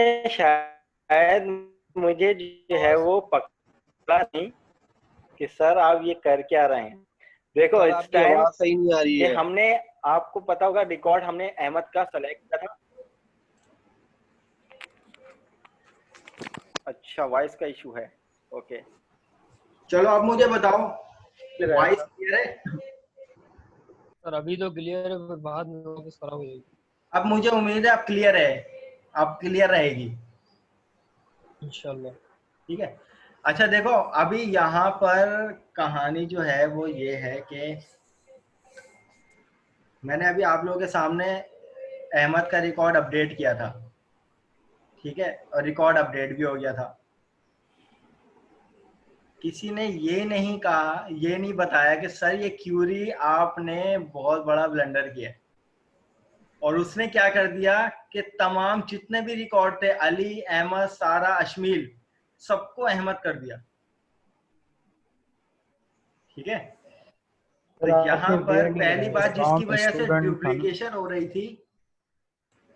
उन्होंने शायद मुझे जो है वो पकड़ा नहीं कि सर आप ये कर क्या रहे हैं। देखो सर इस आपकी टाइम आवाज सही नहीं आ रही ये है। हमने, आपको पता होगा रिकॉर्ड हमने अहमद का सेलेक्ट किया था। अच्छा वॉइस का इशू है, ओके। चलो अब मुझे बताओ कि क्लियर है वॉइस सर। क्लियर है। सर अभी तो क्लियर है, फिर बाद में वापस खराब हो जाएगी। अब मुझे उम्मीद है अब क्लियर है, अब क्लियर रहेगी। इंशाल्लाह। ठीक है। अच्छा देखो अभी यहाँ पर कहानी जो है वो ये है कि मैंने अभी आप लोगों के सामने अहमद का रिकॉर्ड अपडेट किया था, ठीक है, और रिकॉर्ड अपडेट भी हो गया था। किसी ने ये नहीं कहा, ये नहीं बताया कि सर ये क्यूरी आपने बहुत बड़ा ब्लंडर किया है। और उसने क्या कर दिया कि तमाम जितने भी रिकॉर्ड थे, अली, अहमद, सारा, अशमील, सबको अहमद कर दिया। ठीक है। तो सर यहाँ आपने पर वेयर नहीं पहली लगाया, बात जिसकी काम वजह से स्टूडेंट था ना। डुप्लीकेशन हो रही थी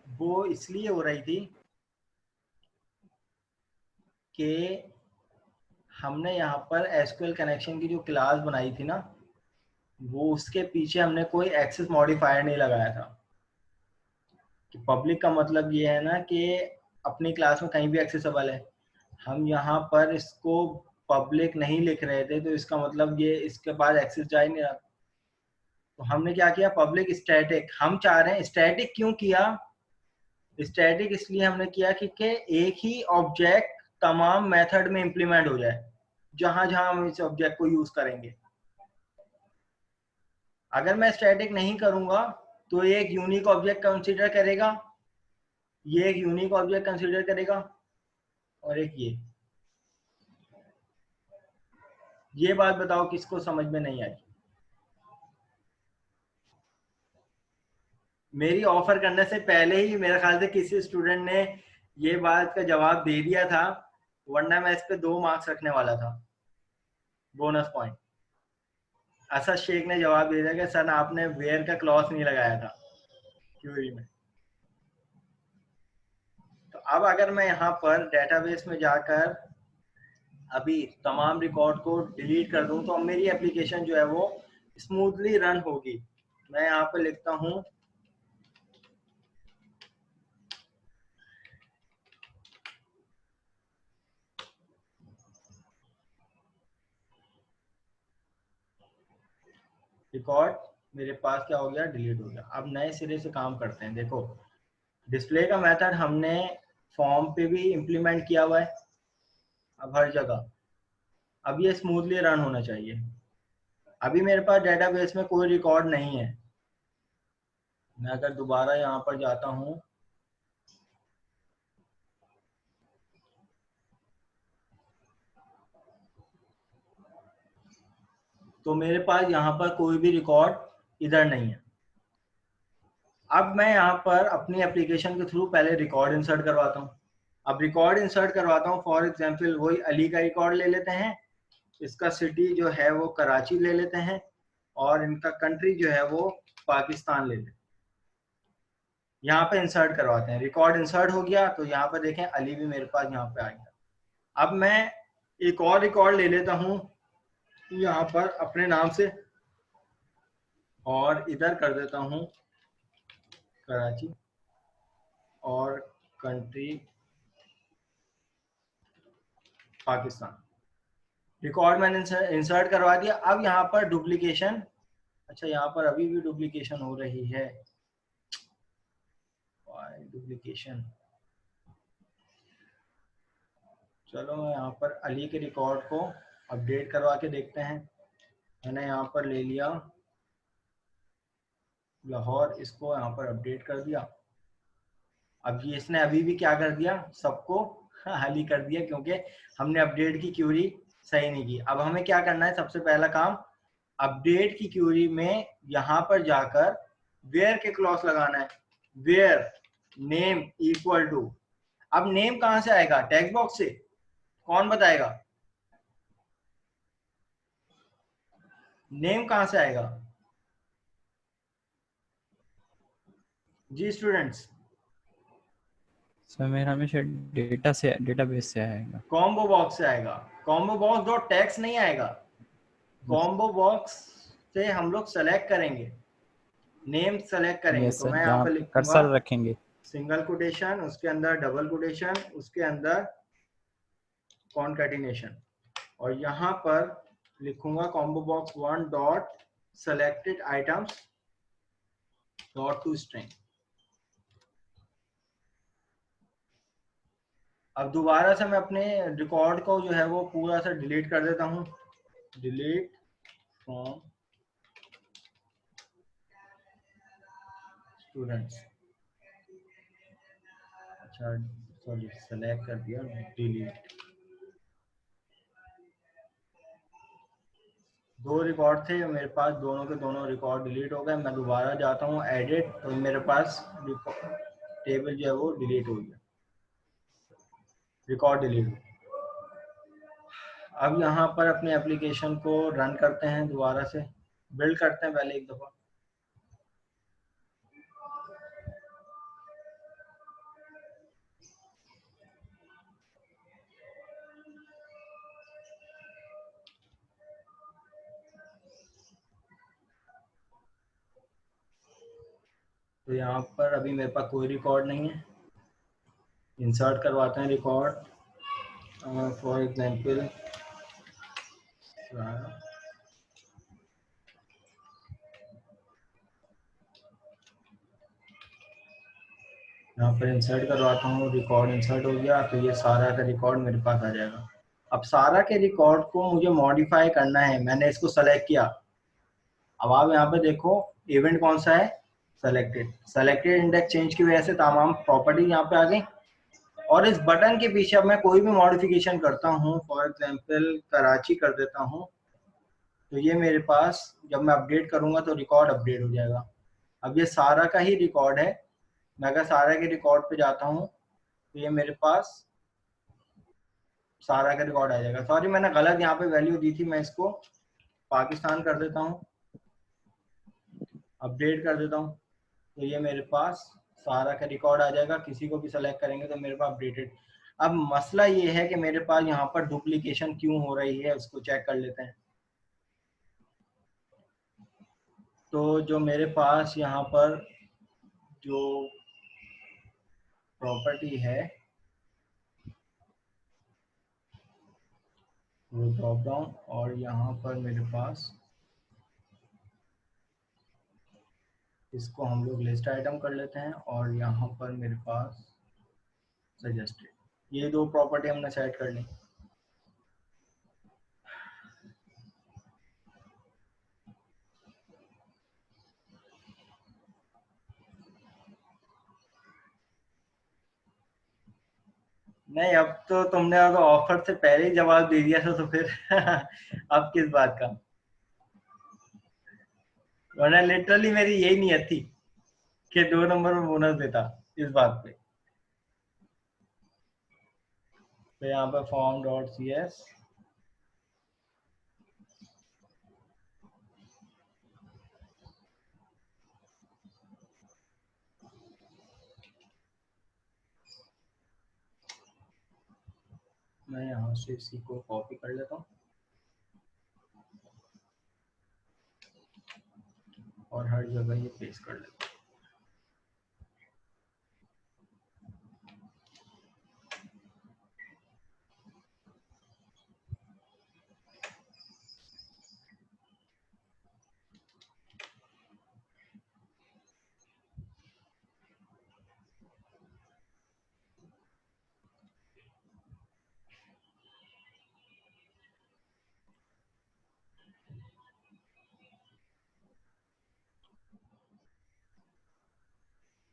वो इसलिए हो रही थी कि हमने यहाँ पर एसक्यूएल कनेक्शन की जो क्लास बनाई थी ना, वो उसके पीछे हमने कोई एक्सेस मॉडिफायर नहीं लगाया था। कि पब्लिक का मतलब ये है ना कि अपनी क्लास में कहीं भी एक्सेसिबल है। हम यहाँ पर इसको पब्लिक नहीं लिख रहे थे, तो इसका मतलब ये इसके बाद एक्सेस जा ही नहीं रहा। तो हमने क्या किया, पब्लिक स्टैटिक। हम चाह रहे हैं स्टैटिक, क्यों किया स्टैटिक, इसलिए हमने किया कि एक ही ऑब्जेक्ट तमाम मेथड में इंप्लीमेंट हो जाए जहां जहां हम इस ऑब्जेक्ट को यूज करेंगे। अगर मैं स्टैटिक नहीं करूंगा तो एक यूनिक ऑब्जेक्ट कंसीडर करेगा, ये एक यूनिक ऑब्जेक्ट कंसीडर करेगा, और एक ये बात बताओ किसको समझ में नहीं आई। मेरी ऑफर करने से पहले ही मेरे ख्याल से किसी स्टूडेंट ने ये बात का जवाब दे दिया था, वरना मैं इस पे 2 मार्क्स रखने वाला था, बोनस पॉइंट। असद शेख ने जवाब दे दिया कि सर आपने वेयर का क्लॉज नहीं लगाया था क्यूरी में। तो अब अगर मैं यहाँ पर डेटाबेस में जाकर अभी तमाम रिकॉर्ड को डिलीट कर दूं तो अब मेरी एप्लीकेशन जो है वो स्मूथली रन होगी। मैं यहाँ पर लिखता हूँ रिकॉर्ड, मेरे पास क्या हो गया, डिलीट हो गया। अब नए सिरे से काम करते हैं। देखो डिस्प्ले का मेथड हमने फॉर्म पे भी इम्प्लीमेंट किया हुआ है, अब हर जगह। अब ये स्मूथली रन होना चाहिए। अभी मेरे पास डेटाबेस में कोई रिकॉर्ड नहीं है। मैं अगर दोबारा यहाँ पर जाता हूँ तो मेरे पास यहाँ पर कोई भी रिकॉर्ड इधर नहीं है। अब मैं यहाँ पर अपनी एप्लीकेशन के थ्रू पहले रिकॉर्ड इंसर्ट करवाता हूँ। अब रिकॉर्ड इंसर्ट करवाता हूँ, फॉर एग्जांपल वही अली का रिकॉर्ड ले लेते हैं, इसका सिटी जो है वो कराची ले लेते हैं, और इनका कंट्री जो है वो पाकिस्तान ले लेते हैं। यहाँ पे इंसर्ट करवाते हैं, रिकॉर्ड इंसर्ट हो गया। तो यहाँ पर देखें अली भी मेरे पास यहाँ पे आ गया। अब मैं एक और रिकॉर्ड ले लेता हूँ यहाँ पर अपने नाम से, और इधर कर देता हूँ कराची, और कंट्री पाकिस्तान। रिकॉर्ड मैंने इंसर्ट करवा दिया। अब यहाँ पर डुप्लीकेशन, अच्छा यहाँ पर अभी भी डुप्लीकेशन हो रही है, डुप्लीकेशन। चलो मैं यहाँ पर अली के रिकॉर्ड को अपडेट करवा के देखते हैं। मैंने यहाँ पर ले लिया लाहौर, इसको यहाँ पर अपडेट कर दिया। अब ये इसने अभी भी क्या कर दिया, सबको खाली कर दिया, क्योंकि हमने अपडेट की क्यूरी सही नहीं की। अब हमें क्या करना है, सबसे पहला काम अपडेट की क्यूरी में यहाँ पर जाकर वेयर के क्लॉज लगाना है। वेयर नेम इक्वल टू, अब नेम कहाँ से आएगा, टेक्स्ट बॉक्स से, कौन बताएगा नेम कहाँ से आएगा। जी स्टूडेंट्स, सर मेरा हमेशा डेटा से डेटाबेस से आएगा। कॉम्बो बॉक्स से आएगा। कॉम्बो बॉक्स डॉट टेक्स्ट नहीं आएगा। कॉम्बो बॉक्स से हम लोग सेलेक्ट करेंगे, नेम सेलेक्ट करेंगे। यस तो सर, मैं यहाँ जहाँ पे लिखूंगा कर्सर रखेंगे। सिंगल कोटेशन, उसके अंदर डबल कोटेशन, उसके अंदर कॉन्कैटिनेशन, और यहाँ पर लिखूंगा combo box one dot selected items dot to string. अब दोबारा से मैं अपने रिकॉर्ड को जो है वो पूरा सा डिलीट कर देता हूँ। Delete from students. अच्छा सॉरी, सेलेक्ट कर दिया, डिलीट। दो रिकॉर्ड थे मेरे पास, दोनों के दोनों रिकॉर्ड डिलीट हो गए। मैं दोबारा जाता हूँ एडिट, तो मेरे पास टेबल जो है वो डिलीट हो गया, रिकॉर्ड डिलीट। अब यहाँ पर अपने एप्लीकेशन को रन करते हैं, दोबारा से बिल्ड करते हैं पहले एक दफ़ा। तो यहाँ पर अभी मेरे पास कोई रिकॉर्ड नहीं है। इंसर्ट करवाते हैं रिकॉर्ड, फॉर एग्जांपल यहाँ पर इंसर्ट करवाता हूँ, रिकॉर्ड इंसर्ट हो गया। तो ये सारा का रिकॉर्ड मेरे पास आ जाएगा। अब सारा के रिकॉर्ड को मुझे मॉडिफाई करना है। मैंने इसको सेलेक्ट किया। अब आप यहाँ पे देखो इवेंट कौन सा है, सेलेक्टेड। सेलेक्टेड इंडेक्स चेंज की वजह से तमाम प्रॉपर्टी यहाँ पे आ गई। और इस बटन के पीछे अब मैं कोई भी मॉडिफिकेशन करता हूँ, फॉर एग्जांपल कराची कर देता हूँ, तो ये मेरे पास जब मैं अपडेट करूंगा तो रिकॉर्ड अपडेट हो जाएगा। अब ये सारा का ही रिकॉर्ड है। मैं अगर सारा के रिकॉर्ड पे जाता हूँ तो ये मेरे पास सारा का रिकॉर्ड आ जाएगा। सॉरी मैंने गलत यहाँ पे वैल्यू दी थी, मैं इसको पाकिस्तान कर देता हूँ, अपडेट कर देता हूँ, तो ये मेरे पास सारा का रिकॉर्ड आ जाएगा। किसी को भी सेलेक्ट करेंगे तो मेरे पास अपडेटेड। अब मसला ये है कि मेरे पास यहाँ पर डुप्लीकेशन क्यों हो रही है, उसको चेक कर लेते हैं। तो जो मेरे पास यहाँ पर जो प्रॉपर्टी है वो ड्रॉप डाउन, और यहाँ पर मेरे पास इसको हम लोग लिस्ट आइटम कर लेते हैं, और यहाँ पर मेरे पास सजेस्टेड, ये दो प्रॉपर्टी हमने सेट कर ली। नहीं अब तो तुमने अगर ऑफर से पहले ही जवाब दे दिया था तो फिर अब किस बात का। वरना लिटरली मेरी यही नीयत थी कि 2 नंबर में बोनस देता इस बात पे। तो यहाँ पर फॉर्म डॉट सी एस, मैं यहाँ से इसी को कॉपी कर लेता हूँ और हर जगह ये पेस्ट कर लेता हूँ।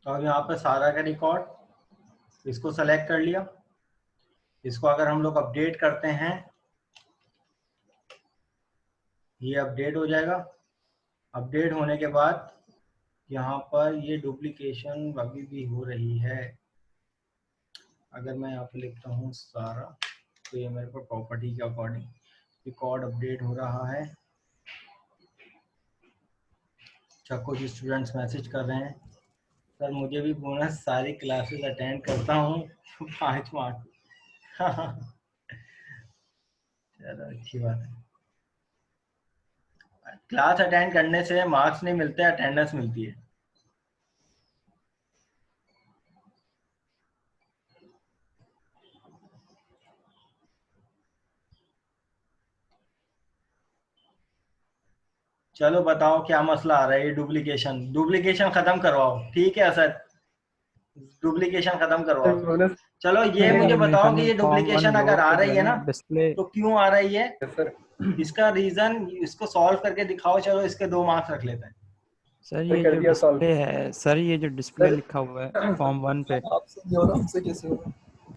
तो अब यहाँ पर सारा का रिकॉर्ड, इसको सेलेक्ट कर लिया। इसको अगर हम लोग अपडेट करते हैं, ये अपडेट हो जाएगा। अपडेट होने के बाद यहाँ पर ये डुप्लीकेशन अभी भी हो रही है। अगर मैं यहाँ पे लिखता हूँ सारा, तो ये मेरे को प्रॉपर्टी के अकॉर्डिंग रिकॉर्ड अपडेट हो रहा है। अच्छा कुछ स्टूडेंट्स मैसेज कर रहे हैं, सर मुझे भी बोनस, सारी क्लासेस अटेंड करता हूँ 5 मार्क। चलो अच्छी बात है। क्लास अटेंड करने से मार्क्स नहीं मिलते, अटेंडेंस मिलती है। चलो बताओ क्या मसला आ रहा है। ये डुप्लीकेशन डुप्लीकेशन खत्म करवाओ, ठीक है असद, डुप्लीकेशन खत्म सर करवाओ। बोनस चलो ये मिलेगा मुझे बताओ एग्जामिनेशन कि में ये फॉर्म वन डुप्लीकेशन अगर लोड आ पे जो रही है है ना ना, डिस्प्ले। तो क्यों आ रही है, सर। इसका रीजन, इसको सॉल्व करके दिखाओ। चलो इसके 2 मार्क्स रख लेते हैं। सर सर ये कर जो दिया सॉल्व। डिस्प्ले है, सर ये जो डिस्प्ले सर लिखा हुआ है फॉर्म वन पे, आपसे नहीं हो रहा, हमसे कैसे होगा?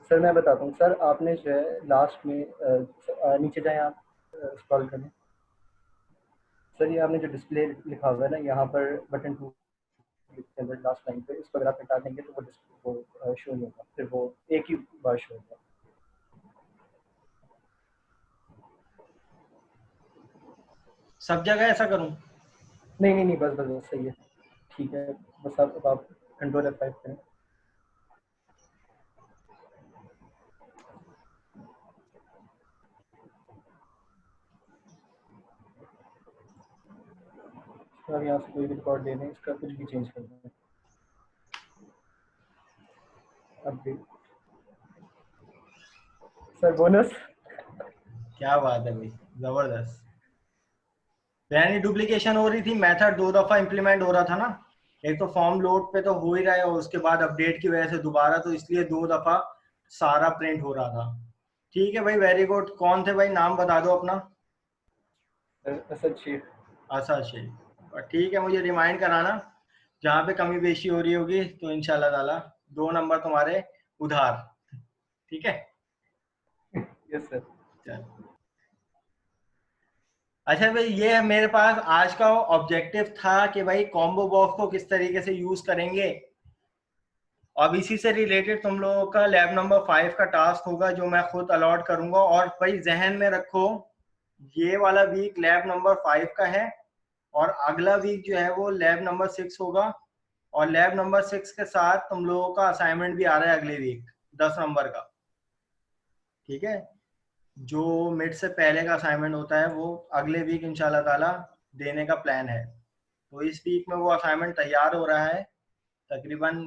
सर मैं बताता हूँ सर, आपने जो है लास्ट में नीचे जाए आप, स्क्रॉल करें सर। ये आपने जो डिस्प्ले लिखा हुआ है ना यहाँ पर बटन 2 के अंदर लास्ट लाइन पे, इसको अगर आप हटा देंगे तो वो वो शो नहीं होगा, फिर वो एक ही बार शो होगा। सब जगह ऐसा करूं? नहीं नहीं नहीं, बस बस बस सही है, ठीक है। बस आप अब आप कंट्रोल F5 करें। तो अब यहाँ से कोई भी रिकॉर्ड दे दें, इसका कुछ भी चेंज कर दें। Update sir bonus. क्या बात है भाई, जबरदस्त। यानी डुप्लीकेशन हो रही थी, मेथड 2 दफा इंप्लीमेंट हो रहा था ना। एक तो फॉर्म लोड पे तो हो ही रहा है, और उसके बाद अपडेट की वजह से दोबारा, तो इसलिए 2 दफा सारा प्रिंट हो रहा था। ठीक है भाई, वेरी गुड। कौन थे भाई, नाम बता दो अपना। असद शेख। आशा शेख। और ठीक है, मुझे रिमाइंड कराना जहाँ पे कमी बेशी हो रही होगी, तो इंशाल्लाह ताला 2 नंबर तुम्हारे उधार। ठीक है, यस सर। चलो। अच्छा भाई, ये मेरे पास आज का ऑब्जेक्टिव था कि भाई कॉम्बो बॉक्स को किस तरीके से यूज करेंगे। अब इसी से रिलेटेड तुम लोगों का लैब नंबर 5 का टास्क होगा, जो मैं खुद अलॉट करूंगा। और भाई जहन में रखो, ये वाला वीक लैब नंबर 5 का है, और अगला वीक जो है वो लैब नंबर 6 होगा। और लैब नंबर 6 के साथ तुम लोगों का असाइनमेंट भी आ रहा है अगले वीक, 10 नंबर का। ठीक है, जो मिड से पहले का असाइनमेंट होता है वो अगले वीक इंशाल्लाह ताला देने का प्लान है। तो इस वीक में वो असाइनमेंट तैयार हो रहा है। तकरीबन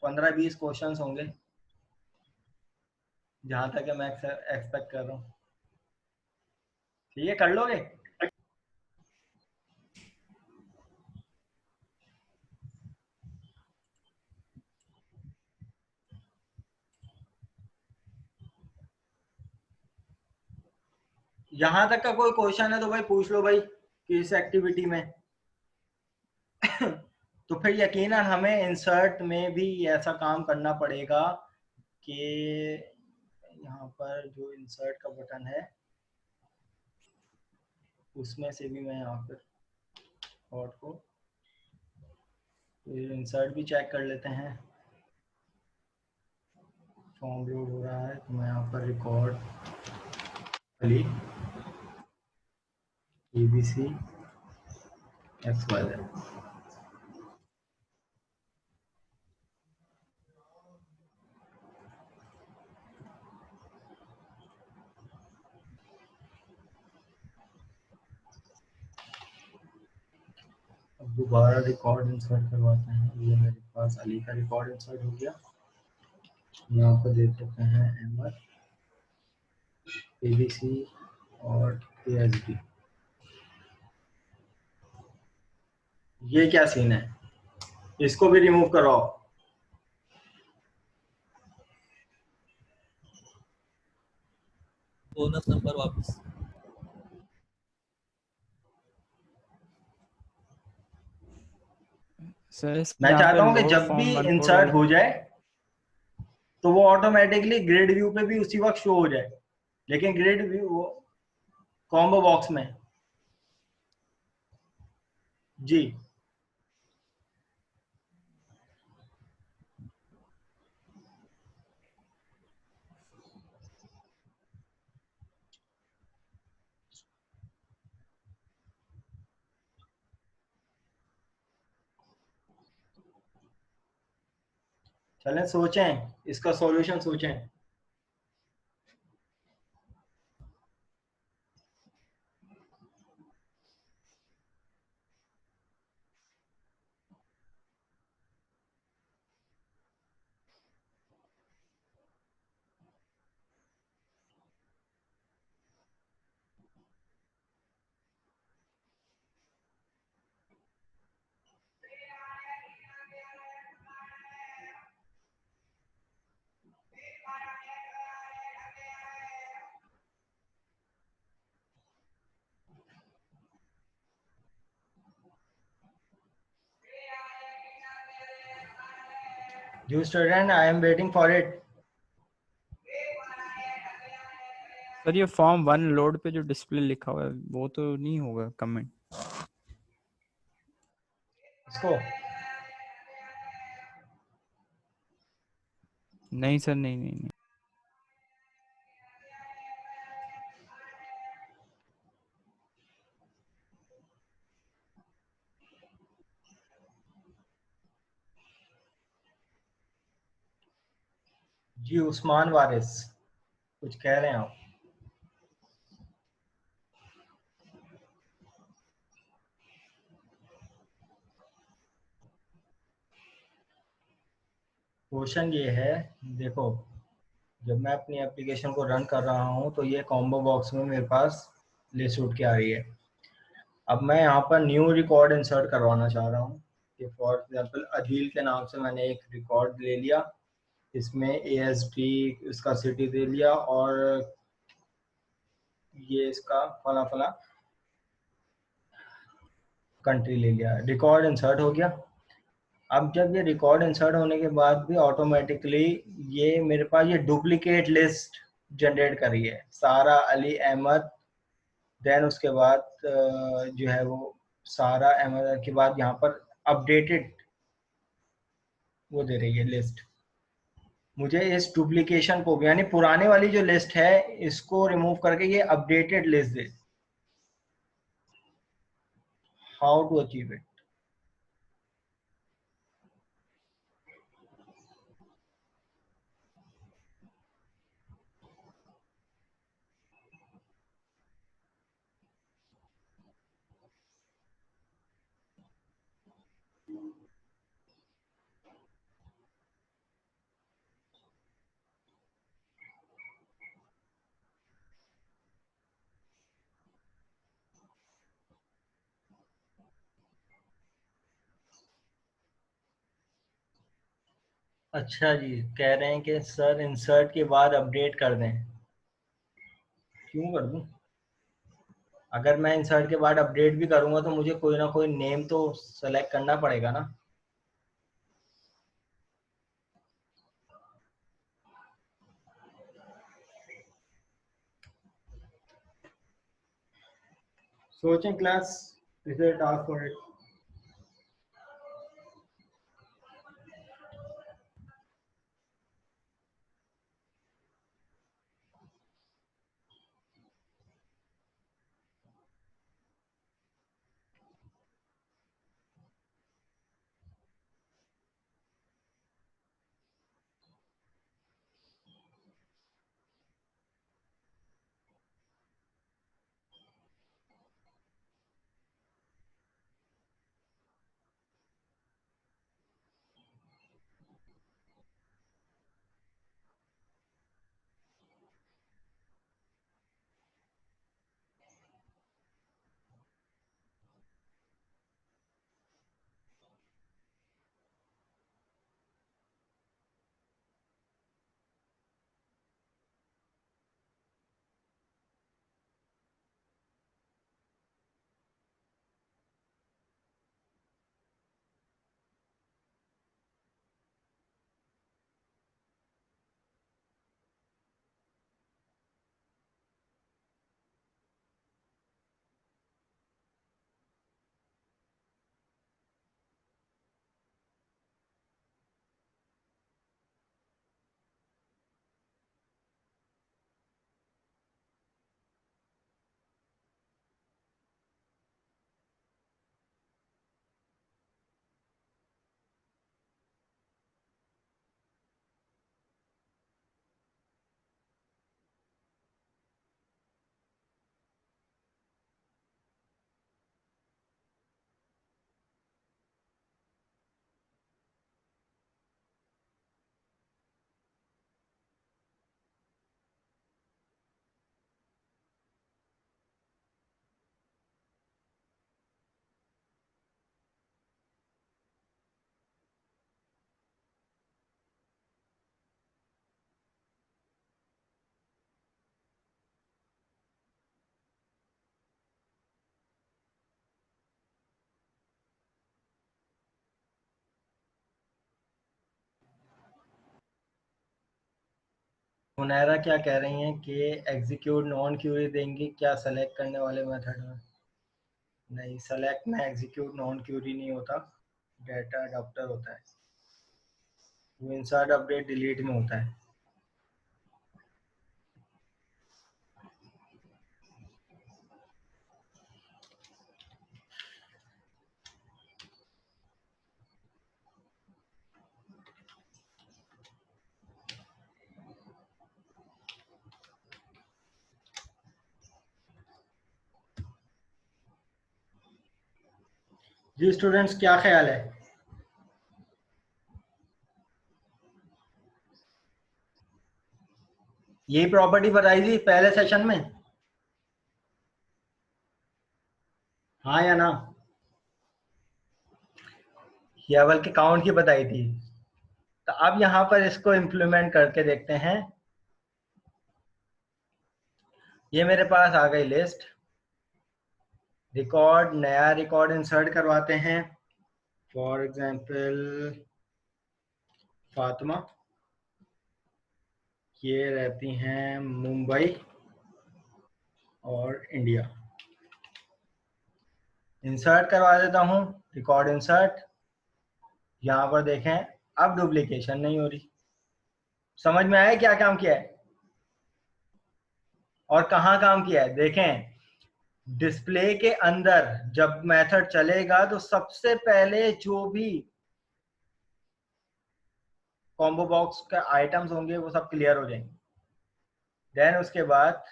15-20 क्वेश्चंस होंगे, जहां तक मैं एक्सपेक्ट कर रहा हूँ। ठीक है, कर लोगे? यहां तक का कोई क्वेश्चन है तो भाई पूछ लो भाई, कि इस एक्टिविटी में। तो फिर यकीनन हमें इंसर्ट में भी ऐसा काम करना पड़ेगा कि यहाँ पर जो इंसर्ट का बटन है, उसमें से भी मैं यहाँ पर कोड को, तो इंसर्ट भी चेक कर लेते हैं। फॉर्म लोड हो रहा है, तो मैं यहाँ पर रिकॉर्ड खाली ABC XYZ। अब दोबारा रिकॉर्ड इंसर्ट करवाते हैं। ये मेरे पास अली का रिकॉर्ड इंसर्ट हो गया। यहाँ पर दे देते हैं एमआर, ABC और ASD। ये क्या सीन है, इसको भी रिमूव करवाओ। बोनस नंबर वापस। सर मैं यहाँ पे चाहता हूं कि लोड जब भी फॉर्म वन को इंसर्ट हो जाए तो वो ऑटोमेटिकली ग्रिड व्यू पे भी उसी वक्त शो हो जाए, लेकिन ग्रिड व्यू कॉम्बो बॉक्स में। जी, चलें सोचें, इसका सॉल्यूशन सोचें। You student, I am waiting for it. Sir ये फॉर्म 1 लोड पे जो डिस्प्ले लिखा हुआ है वो तो नहीं होगा कमेंट? इसको नहीं सर, नहीं नहीं नहीं। जी उस्मान वारिस कुछ कह रहे हैं आप? क्वेश्चन ये है, देखो जब मैं अपनी एप्लीकेशन को रन कर रहा हूँ तो ये कॉम्बो बॉक्स में मेरे पास लिस्ट उठ के आ रही है। अब मैं यहाँ पर न्यू रिकॉर्ड इंसर्ट करवाना चाह रहा हूँ कि फॉर एग्जांपल अदील के नाम से मैंने एक रिकॉर्ड ले लिया, इसमें ASD इसका सिटी दे लिया और ये इसका फला फला कंट्री ले लिया, रिकॉर्ड इंसर्ट हो गया। अब जब ये रिकॉर्ड इंसर्ट होने के बाद भी ऑटोमेटिकली ये मेरे पास ये डुप्लीकेट लिस्ट जनरेट कर रही है, सारा अली अहमद, देन उसके बाद जो है वो सारा अहमद के बाद यहाँ पर अपडेटेड वो दे रही है लिस्ट। मुझे इस डुप्लीकेशन को यानी पुराने वाली जो लिस्ट है इसको रिमूव करके ये अपडेटेड लिस्ट दे। How to achieve it? अच्छा जी, कह रहे हैं कि सर इंसर्ट के बाद अपडेट कर दें। क्यों कर दूं? अगर मैं इंसर्ट के बाद अपडेट भी करूंगा तो मुझे कोई ना कोई नेम तो सेलेक्ट करना पड़ेगा ना। सोचें class, is it task for it? Munaira क्या कह रही हैं कि एग्जीक्यूट नॉन क्यूरी देंगी क्या सेलेक्ट करने वाले मेथड में? नहीं, सेलेक्ट में एग्जीक्यूट नॉन क्यूरी नहीं होता, डाटा अडॉप्टर होता है, वो इंसर्ट अपडेट डिलीट में होता है। जी स्टूडेंट्स, क्या ख्याल है? यही प्रॉपर्टी बताई थी पहले सेशन में, हाँ या ना? या बल्कि काउंट की बताई थी। तो अब यहाँ पर इसको इम्प्लीमेंट करके देखते हैं। ये मेरे पास आ गई लिस्ट, रिकॉर्ड, नया रिकॉर्ड इंसर्ट करवाते हैं। फॉर एग्जांपल फातिमा, ये रहती हैं मुंबई और इंडिया। इंसर्ट करवा देता हूँ, रिकॉर्ड इंसर्ट। यहाँ पर देखें, अब डुप्लीकेशन नहीं हो रही। समझ में आया क्या काम किया है और कहाँ काम किया है? देखें, डिस्प्ले के अंदर जब मेथड चलेगा तो सबसे पहले जो भी कॉम्बो बॉक्स का आइटम्स होंगे वो सब क्लियर हो जाएंगे। देन उसके बाद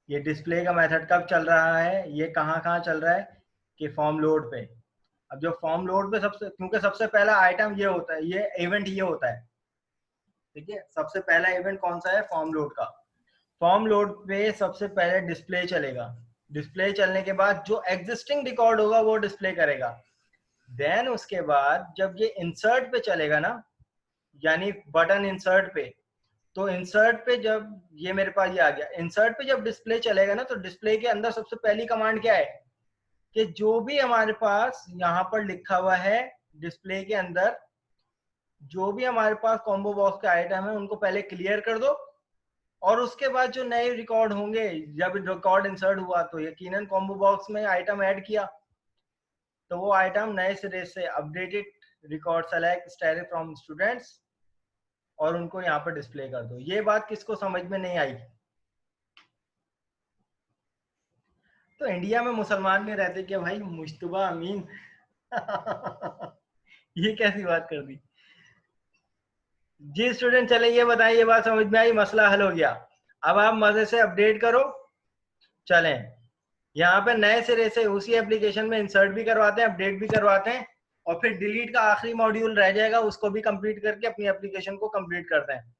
ये डिस्प्ले का मेथड कब चल रहा है, ये कहाँ कहाँ चल रहा है कि फॉर्म लोड पे। अब जो फॉर्म लोड पे सबसे, क्योंकि सबसे पहला आइटम ये होता है, ये इवेंट ये होता है, ठीक है। सबसे पहला इवेंट कौन सा है? फॉर्म लोड का। फॉर्म लोड पे सबसे पहले डिस्प्ले चलेगा। डिस्प्ले चलने के बाद जो एग्जिस्टिंग रिकॉर्ड होगा वो डिस्प्ले करेगा। देन उसके बाद जब ये इंसर्ट पे चलेगा ना, यानी बटन इंसर्ट पे, तो इंसर्ट पे जब ये मेरे पास ये आ गया, इंसर्ट पे जब डिस्प्ले चलेगा ना, तो डिस्प्ले के अंदर सबसे पहली कमांड क्या है कि जो भी हमारे पास यहाँ पर लिखा हुआ है डिस्प्ले के अंदर, जो भी हमारे पास कॉम्बो बॉक्स के आइटम है उनको पहले क्लियर कर दो, और उसके बाद जो नए रिकॉर्ड होंगे, जब रिकॉर्ड इंसर्ट हुआ तो यकीनन कॉम्बो बॉक्स में आइटम ऐड किया, तो वो आइटम नए सिरे से updated record select style from students और उनको यहाँ पर डिस्प्ले कर दो। ये बात किसको समझ में नहीं आई? तो इंडिया में मुसलमान में रहते क्या भाई, मुश्तबा अमीन ये कैसी बात कर दी? जी स्टूडेंट, चले ये बताएं, ये बात समझ में आई, मसला हल हो गया। अब आप मजे से अपडेट करो। चलें, यहाँ पे नए सिरे से उसी एप्लीकेशन में इंसर्ट भी करवाते हैं, अपडेट भी करवाते हैं, और फिर डिलीट का आखिरी मॉड्यूल रह जाएगा, उसको भी कंप्लीट करके अपनी एप्लीकेशन को कंप्लीट करते हैं।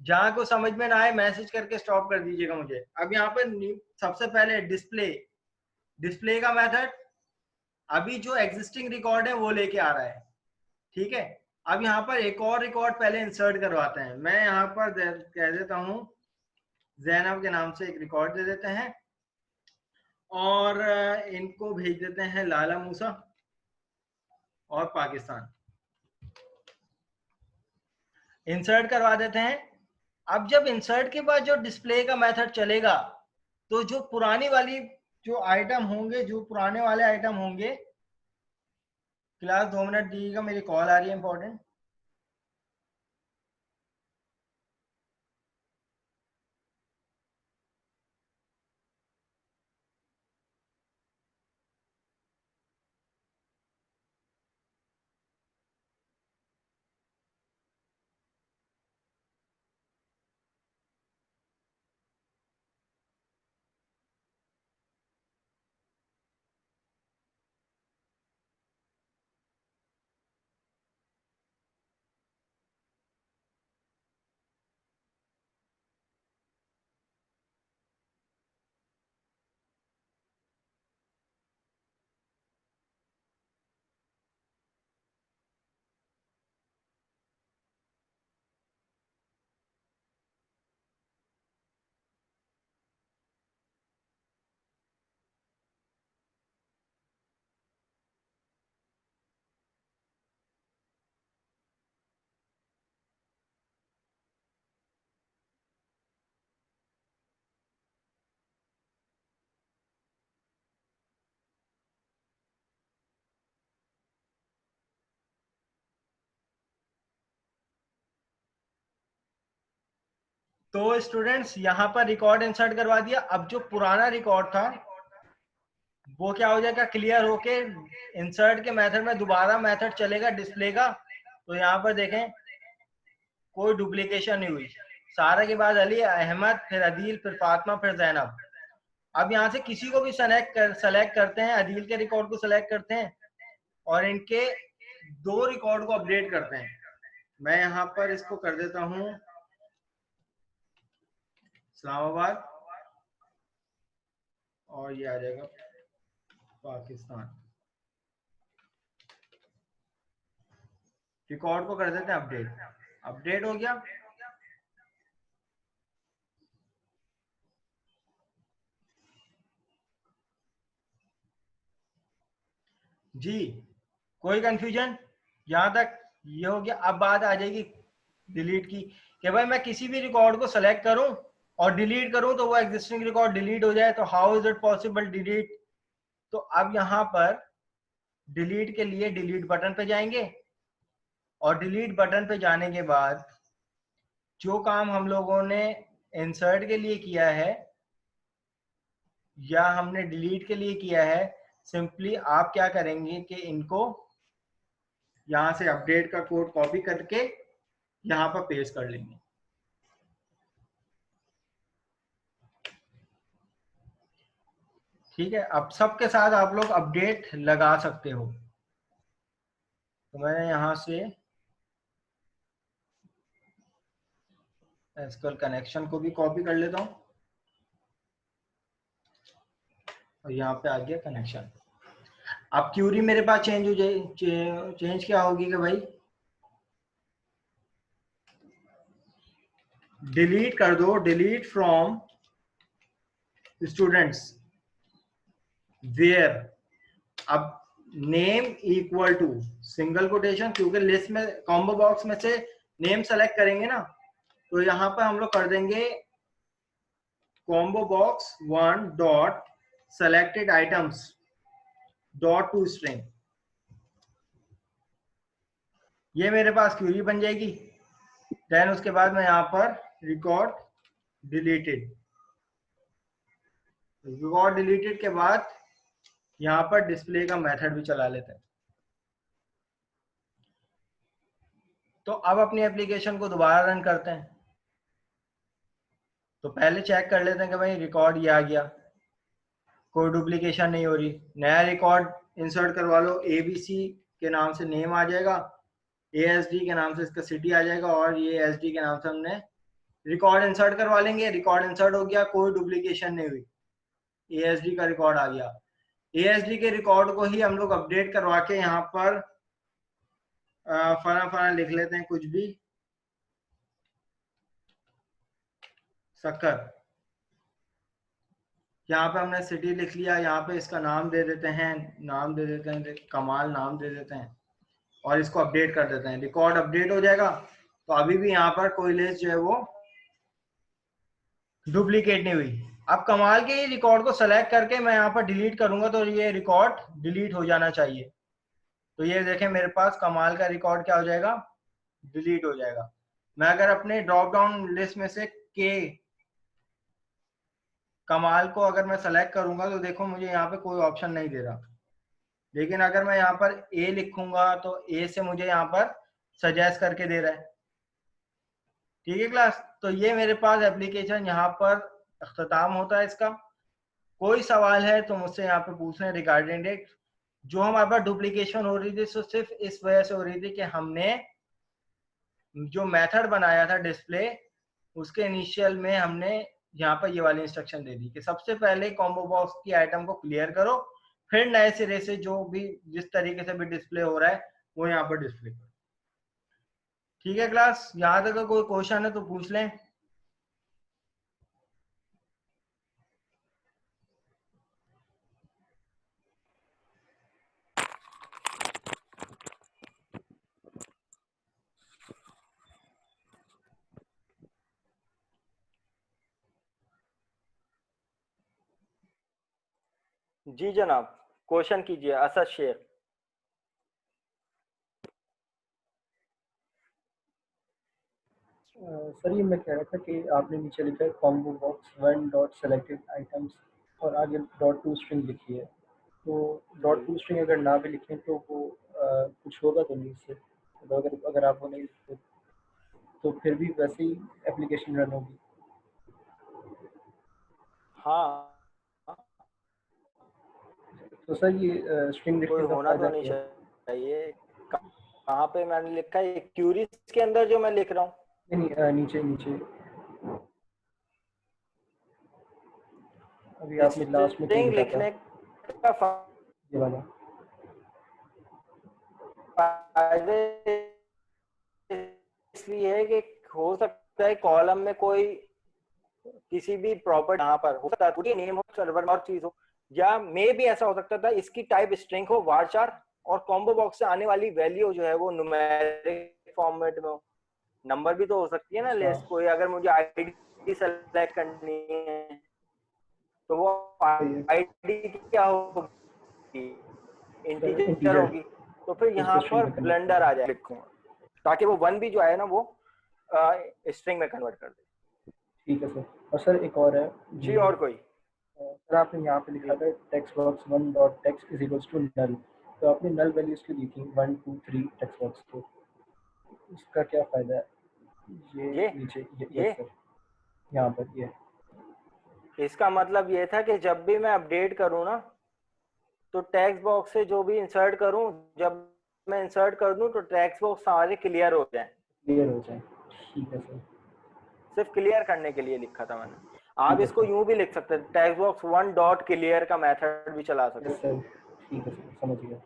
जहां को समझ में ना आए मैसेज करके स्टॉप कर दीजिएगा मुझे। अब यहाँ पे सबसे पहले डिस्प्ले, डिस्प्ले का मेथड अभी जो एग्जिस्टिंग रिकॉर्ड है वो लेके आ रहा है, ठीक है। अब यहाँ पर एक और रिकॉर्ड पहले इंसर्ट करवाते हैं। मैं यहाँ पर कह देता हूँ जैनब के नाम से एक रिकॉर्ड दे देते हैं, और इनको भेज देते हैं लाला मूसा और पाकिस्तान। इंसर्ट करवा देते हैं। अब जब इंसर्ट के बाद जो डिस्प्ले का मेथड चलेगा, तो जो पुरानी वाली जो आइटम होंगे, जो पुराने वाले आइटम होंगे, क्लास 2 मिनट दीजिएगा, मेरी कॉल आ रही है इंपॉर्टेंट। तो स्टूडेंट्स यहाँ पर रिकॉर्ड इंसर्ट करवा दिया। अब जो पुराना रिकॉर्ड था वो क्या हो जाएगा, क्लियर होके इंसर्ट के मेथड में दोबारा मेथड चलेगा डिस्प्ले का। तो यहाँ पर देखें कोई डुप्लीकेशन नहीं हुई। सारा के बाद अली, अहमद, फिर अदील, फिर फातिमा, फिर जैनब। अब यहाँ से किसी को भी सेलेक्ट करते हैं, अदील के रिकॉर्ड को सेलेक्ट करते हैं और इनके 2 रिकॉर्ड को अपडेट करते हैं। मैं यहाँ पर इसको कर देता हूँ इस्लामाबाद और ये आ जाएगा पाकिस्तान। रिकॉर्ड को कर देते हैं अपडेट। अपडेट हो गया। जी कोई कंफ्यूजन यहां तक? ये हो गया। अब बात आ जाएगी डिलीट की, कि भाई मैं किसी भी रिकॉर्ड को सेलेक्ट करूं और डिलीट करूं तो वो एग्जिस्टिंग रिकॉर्ड डिलीट हो जाए, तो how is it possible delete? तो अब यहां पर डिलीट के लिए डिलीट बटन पे जाएंगे और डिलीट बटन पे जाने के बाद जो काम हम लोगों ने इंसर्ट के लिए किया है या हमने डिलीट के लिए किया है, सिंपली आप क्या करेंगे कि इनको यहां से अपडेट का कोड कॉपी करके यहां पर पेस्ट कर लेंगे। ठीक है, अब सबके साथ आप लोग अपडेट लगा सकते हो। तो मैं यहां से एसक्यूएल कनेक्शन को भी कॉपी कर लेता हूं और यहाँ पे आ गया कनेक्शन। अब क्यूरी मेरे पास चेंज हो जाए, चेंज क्या होगी कि भाई डिलीट कर दो, डिलीट फ्रॉम स्टूडेंट्स वेयर, अब name equal to single quotation, क्योंकि लिस्ट में कॉम्बो बॉक्स में से नेम सेलेक्ट करेंगे ना, तो यहां पर हम लोग कर देंगे combo box 1 dot selected items dot to string. ये मेरे पास क्यूरी बन जाएगी। देन उसके बाद मैं यहां पर रिकॉर्ड डिलीटेड, रिकॉर्ड डिलीटेड के बाद यहां पर डिस्प्ले का मेथड भी चला लेते हैं। तो अब अपनी एप्लीकेशन को दोबारा रन करते हैं। तो पहले चेक कर लेते हैं कि भाई रिकॉर्ड ये आ गया, कोई डुप्लीकेशन नहीं हो रही। नया रिकॉर्ड इंसर्ट करवा लो, ABC के नाम से नेम आ जाएगा, ASD के नाम से इसका सिटी आ जाएगा और ये SD के नाम से हमने रिकॉर्ड इंसर्ट करवा लेंगे। रिकॉर्ड इंसर्ट हो गया, कोई डुप्लीकेशन नहीं हुई, ASD का रिकॉर्ड आ गया। ASD के रिकॉर्ड को ही हम लोग अपडेट करवा के यहाँ पर फना लिख लेते हैं, कुछ भी शक्कर। यहाँ पे हमने सिटी लिख लिया, यहाँ पे इसका नाम दे देते हैं, नाम दे देते हैं कमाल, नाम दे देते हैं और इसको अपडेट कर देते हैं। रिकॉर्ड अपडेट हो जाएगा। तो अभी भी यहाँ पर कोई लिस्ट जो है वो डुप्लीकेट नहीं हुई। अब कमाल के रिकॉर्ड को सेलेक्ट करके मैं यहाँ पर डिलीट करूंगा तो ये रिकॉर्ड डिलीट हो जाना चाहिए। तो ये देखें मेरे पास कमाल का रिकॉर्ड क्या हो जाएगा, डिलीट हो जाएगा। मैं अगर अपने ड्रॉप डाउन लिस्ट में से कमाल को अगर मैं सेलेक्ट करूंगा तो देखो मुझे यहाँ पे कोई ऑप्शन नहीं दे रहा, लेकिन अगर मैं यहाँ पर A लिखूंगा तो A से मुझे यहाँ पर सजेस्ट करके दे रहा है। ठीक है क्लास, तो ये मेरे पास एप्लीकेशन यहाँ पर अख्ताम होता है इसका। कोई सवाल है तो मुझसे यहाँ पे पूछ रहे हैं रिगार्डिंग इट। जो हमारे पास डुप्लीकेशन हो रही थी तो सिर्फ इस वजह से हो रही थी कि हमने जो मेथड बनाया था डिस्प्ले, उसके इनिशियल में हमने यहाँ पर ये वाली इंस्ट्रक्शन दे दी कि सबसे पहले कॉम्बो बॉक्स की आइटम को क्लियर करो, फिर नए सिरे से जो भी जिस तरीके से भी डिस्प्ले हो रहा है वो यहाँ पर डिस्प्ले करो। ठीक है क्लास, यहाँ तक कोई क्वेश्चन है तो पूछ लें। जी जनाब, क्वेश्चन कीजिए असद शेख। सर ये मैं कह रहा था कि आपने नीचे लिखा है combo box one dot selected items और आगे डॉट टू स्ट्रिंग लिखी है, तो डॉट टू स्ट्रिंग अगर ना भी लिखें तो वो कुछ होगा तो नहीं इससे, तो अगर अगर आप वो नहीं लिखते तो फिर भी वैसे ही एप्लीकेशन रन होगी। हाँ, तो सर ये स्ट्रिंग कोई लिखने का होना फायदा तो नहीं क्या है? चाहिए। कहाँ पे मैंने लिखा है? क्यूरीज के अंदर जो मैं लिख रहा हूँ। नहीं नीचे नीचे अभी आपने लास्ट में कहीं स्ट्रिंग लिखा था लिखने का ये वाला। फायदा इसलिए है कि हो सकता है कॉलम में कोई किसी भी प्रॉपर्टी यहाँ पर हो सकता है नेम हो, सर्वर और चीज हो, या मे भी ऐसा हो सकता था इसकी टाइप स्ट्रिंग हो varchar और कॉम्बो बॉक्स से आने वाली वैल्यू जो है वो न्यूमेरिक फॉर्मेट में हो। नंबर भी तो हो सकती है ना अच्छा, लेस, कोई अगर मुझे आईडी सेलेक्ट करनी है तो वो सही है आईडी क्या होगी? सर, इंटीजर इंटीजर होगी। तो फिर उसको यहाँ स्ट्रिंग पर में कन्वर्ट कर ब्लेंडर दें। आ जाए लिखूंगा ताकि वो वन भी जो है ना वो स्ट्रिंग में कन्वर्ट कर दे। ठीक है सर। और सर एक और है जी, ये और कोई? सर आपने यहाँ पे लिखा जी, था text box one dot text is equals to null, तो आपने नल वैल्यूज क्यों दी थी 1 2 3 टेक्स्ट बॉक्स को, उसका क्या फायदा है? ये ये नीचे ये ये यस सर, यहाँ पर ये इसका मतलब ये था कि जब भी मैं अपडेट करूँ ना तो टेक्स्ट बॉक्स से जो भी इंसर्ट करूँ, जब मैं इंसर्ट कर दूं तो टेक्स्ट बॉक्स सारे क्लियर हो जाए। क्लियर हो जाए। ठीक है सर। सिर्फ क्लियर करने के लिए लिखा था मैंने। आप ठीक है इसको सर। यूं भी लिख सकते हैं, text box one dot clear का मेथड भी चला सकते यस सर, ठीक है सर, समझ गया। हैं।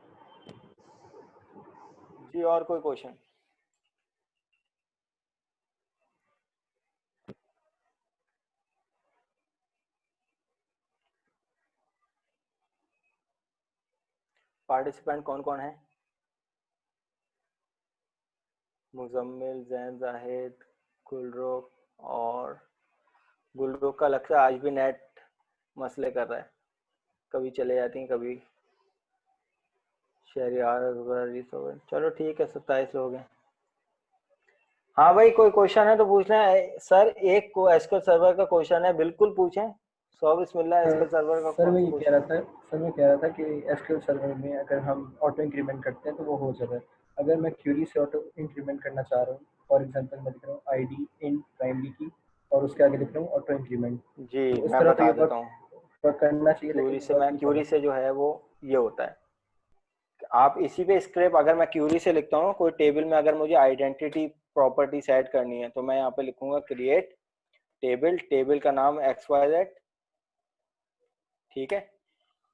जी, और कोई क्वेश्चन? पार्टिसिपेंट कौन कौन है? मुजम्मिल, जैन, जाहिद, गुलरोक, और गुलरोक का लगता है आज भी नेट मसले कर रहा है, कभी चले जाती हैं कभी। शहरियार, चलो ठीक है, 27 लोग हैं। हाँ भाई, कोई क्वेश्चन है तो पूछ लें। सर एक को एसक्यूएल सर्वर का क्वेश्चन है, बिल्कुल पूछें। सौ बिस्मिल्लाह। एसक्यूएल सर्वर का सर कौन मैं सा ये कह क्वेश्चन रहा है? था सर मैं कह रहा था कि एसक्यूएल सर्वर में अगर हम ऑटो इंक्रीमेंट करते हैं तो वो हो जाता है। अगर मैं क्यूरी से ऑटो इंक्रीमेंट करना चाह रहा हूँ, फॉर एग्जांपल मैं लिख रहा हूँ आईडी इन प्राइमरी की और उसके आगे लिख रहा हूँ ऑटो इंक्रीमेंट, जी, तो इस मैं तरह तो बता ये देता वर्क हूँ। वर्क करना चाहिए, लेकिन क्यूरी ये से वर्क मैं नहीं कर क्यूरी रहा। से जो है वो ये होता है, आप इसी पे स्क्रिप्ट, अगर मैं क्यूरी से लिखता हूँ कोई टेबल में, अगर मुझे आइडेंटिटी प्रॉपर्टी सेट करनी है तो मैं यहाँ पे लिखूंगा क्रिएट टेबल, टेबल का नाम XYZ, ठीक है।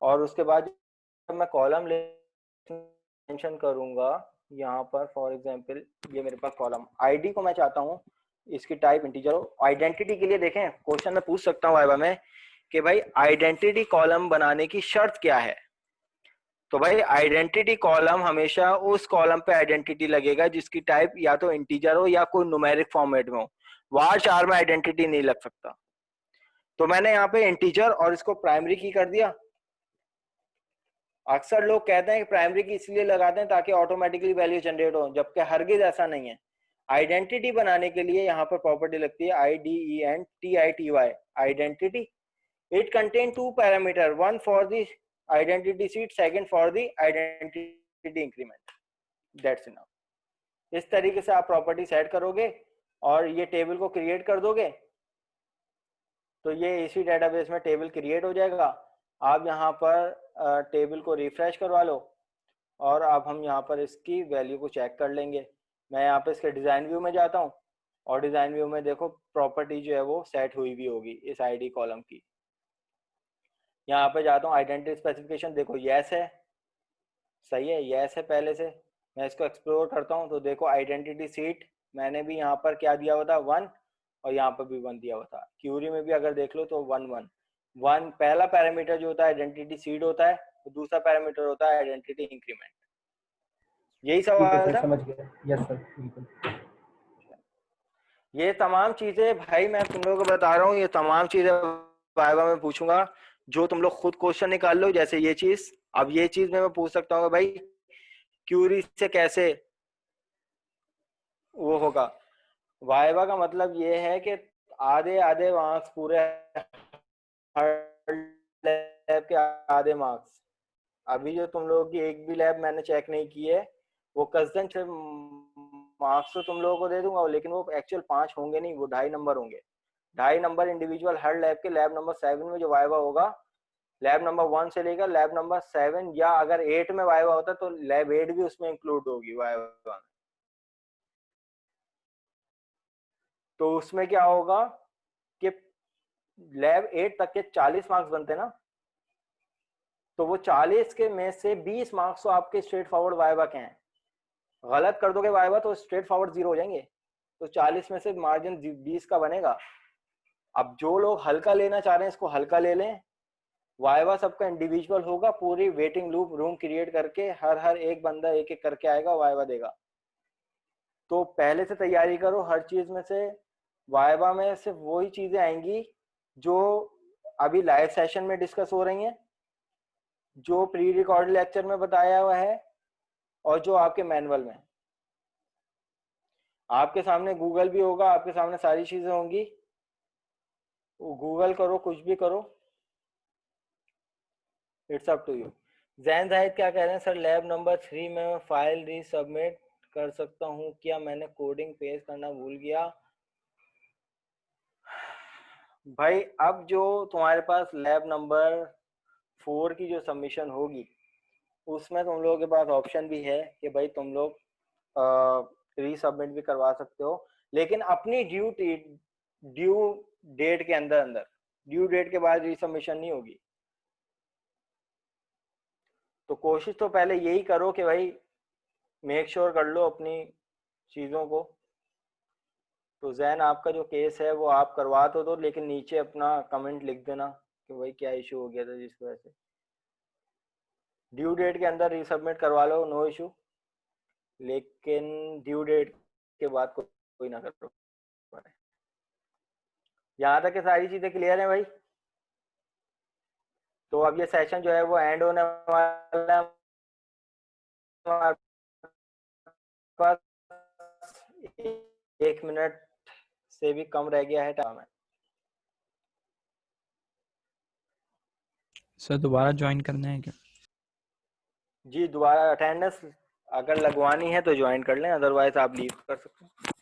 और उसके बाद जब मैं कॉलम मेंशन करूंगा यहाँ पर, फॉर एग्जांपल ये मेरे पास कॉलम आईडी को मैं चाहता हूँ इसकी टाइप इंटीजर हो। आइडेंटिटी के लिए देखें क्वेश्चन में पूछ सकता हूँ वाइवा में कि भाई आइडेंटिटी कॉलम बनाने की शर्त क्या है। तो भाई आइडेंटिटी कॉलम हमेशा उस कॉलम पे आइडेंटिटी लगेगा जिसकी टाइप या तो इंटीजर हो या कोई न्यूमेरिक फॉर्मेट में हो। var में आइडेंटिटी नहीं लग सकता। तो मैंने यहाँ पे इंटीजर और इसको प्राइमरी की कर दिया। अक्सर लोग कहते हैं कि प्राइमरी की इसलिए लगाते हैं ताकि ऑटोमेटिकली वैल्यू जनरेट हो, जबकि हरगिज ऐसा नहीं है। आइडेंटिटी बनाने के लिए यहाँ पर प्रॉपर्टी लगती है IDENTITY, identity. It contain two parameter, one for the identity seat, second for the identity increment, that's enough. इस तरीके से आप प्रॉपर्टी सेट करोगे और ये टेबल को क्रिएट कर दोगे तो ये इसी डेटाबेस में टेबल क्रिएट हो जाएगा। आप यहाँ पर टेबल को रिफ्रेश करवा लो और अब हम यहाँ पर इसकी वैल्यू को चेक कर लेंगे। मैं यहाँ पे इसके डिज़ाइन व्यू में जाता हूँ और डिज़ाइन व्यू में देखो प्रॉपर्टी जो है वो सेट हुई भी होगी इस आईडी कॉलम की। यहाँ पे जाता हूँ आइडेंटिटी स्पेसिफिकेशन, देखो यस है, सही है, यस है पहले से। मैं इसको एक्सप्लोर करता हूँ तो देखो आइडेंटिटी सीट मैंने भी यहाँ पर क्या दिया हुआ था 1 और यहाँ पर भी 1 दिया हुआ था। क्यूरी में भी अगर देख लो तो 1 1 1 पहला पैरामीटर जो होता है आइडेंटिटी सीड होता है, तो दूसरा पैरामीटर होता है आइडेंटिटी इंक्रीमेंट। यही ठीक है सवाल सर, था। समझ गया। यस सर, बिल्कुल। ये तमाम चीजें भाई मैं तुम लोगों को बता रहा हूँ, ये तमाम चीजें वाइवा में पूछूंगा जो तुम लोग खुद क्वेश्चन निकाल लो। जैसे ये चीज, अब ये चीज मैं पूछ सकता हूँ भाई क्यूरी से कैसे वो होगा, वाइवा का मतलब ये है कि आधे आधे मार्क्स पूरे, हर लैब के आधे मार्क्स। अभी जो तुम लोगों की एक भी लैब मैंने चेक नहीं की है, वो कसदन से मार्क्स तो तुम लोगों को दे दूंगा, लेकिन वो एक्चुअल 5 होंगे नहीं, वो 2.5 नंबर होंगे। 2.5 नंबर इंडिविजुअल हर लैब के। लैब नंबर 7 में जो वाइवा होगा, लैब नंबर 1 से लेकर लैब नंबर 7, या अगर 8 में वाइवा होता तो लैब 8 भी उसमें इंक्लूड होगी वाइवा। तो उसमें क्या होगा कि लैब 8 तक के 40 मार्क्स बनते ना, तो वो 40 के में से 20 मार्क्स तो आपके स्ट्रेट फॉरवर्ड वाइवा के हैं। गलत कर दोगे वाइवा तो स्ट्रेट फॉरवर्ड 0 हो जाएंगे, तो 40 में से मार्जिन 20 का बनेगा। अब जो लोग हल्का लेना चाह रहे हैं इसको हल्का ले लें। वाइवा सबका इंडिविजुअल होगा, पूरी वेटिंग रूम क्रिएट करके हर एक बंदा एक एक करके आएगा, वाइवा देगा। तो पहले से तैयारी करो हर चीज में से। वाइवा में सिर्फ वही चीजें आएंगी जो अभी लाइव सेशन में डिस्कस हो रही हैं, जो प्री रिकॉर्ड लेक्चर में बताया हुआ है, और जो आपके मैनुअल में। आपके सामने गूगल भी होगा, आपके सामने सारी चीजें होंगी, गूगल करो, कुछ भी करो, it's up to you. Zain Zahid क्या कह रहे हैं, सर लैब नंबर 3 में मैं फाइल रीसबमिट कर सकता हूँ क्या? मैंने कोडिंग पेस्ट करना भूल गया। भाई अब जो तुम्हारे पास लैब नंबर 4 की जो सबमिशन होगी, उसमें तुम लोगों के पास ऑप्शन भी है कि भाई तुम लोग रीसबमिट भी करवा सकते हो, लेकिन अपनी ड्यू डेट के अंदर ड्यू डेट के बाद रीसबमिशन नहीं होगी। तो कोशिश तो पहले यही करो कि भाई मेक श्योर कर लो अपनी चीज़ों को। तो जैन आपका जो केस है वो आप करवा तो दो, लेकिन नीचे अपना कमेंट लिख देना कि भाई क्या इशू हो गया था जिस वजह से। ड्यू डेट के अंदर रीसबमिट करवा लो, नो इशू, लेकिन ड्यू डेट के बाद कोई ना करो। यहाँ तक के सारी चीज़ें क्लियर हैं भाई? तो अब ये सेशन जो है वो एंड होने वाला है। हमारे पास 1 मिनट से भी कम रह गया है टाइम में। सर दोबारा ज्वाइन करना है क्या? जी दोबारा अटेंडेंस अगर लगवानी है तो ज्वाइन कर लें, अदरवाइज आप लीव कर सकते हैं।